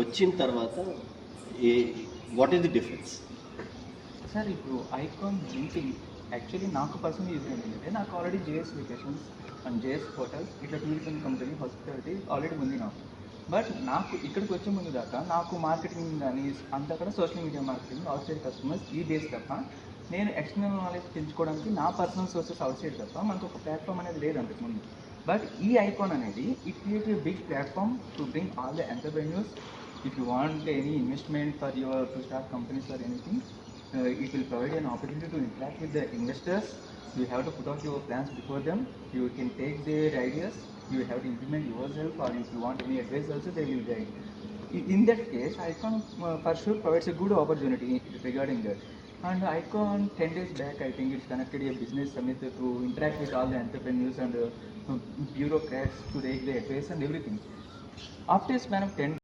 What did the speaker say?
వచ్చిన తర్వాత ఏ what is the difference? Sir ఇప్పుడు ఐకాన్ లింకింగ్ యాక్చువల్లీ నాకు పర్సనల్ యూజ్ ఏంటంటే నాకు already JS vacations and JS hotels ఇట్లా టూరిజం కంపెనీ హాస్పిటాలిటీ ఆల్రెడీ ఉంది నాకు. బట్ నాకు ఇక్కడికి వచ్చే ముందు దాకా నాకు మార్కెటింగ్ కానీ అంతా కూడా social media marketing out side customers ఈ బేస్ తప్ప నేను ఎక్స్టర్నల్ నాలెడ్జ్ పెంచుకోవడానికి నా పర్సనల్ సోర్సెస్ అవుట్ సైడ్ తప్ప మనకు ఒక ప్లాట్ఫామ్ అనేది లేదు అంతకుముందు. బట్ ఈ ఐకాన్ అనేది it create a big platform to bring all the entrepreneurs. If you want any investment for your to start companies or anything, it will provide an opportunity to interact with the investors. You have to put out your plans before them. You can take their ideas. You have to implement yourself, or if you want any advice also, they will guide. In that case, Icon for sure provides a good opportunity regarding that. And Icon 10 days back, I think it's connected a business summit to interact with all the entrepreneurs and bureaucrats to take the advice and everything. After a span of 10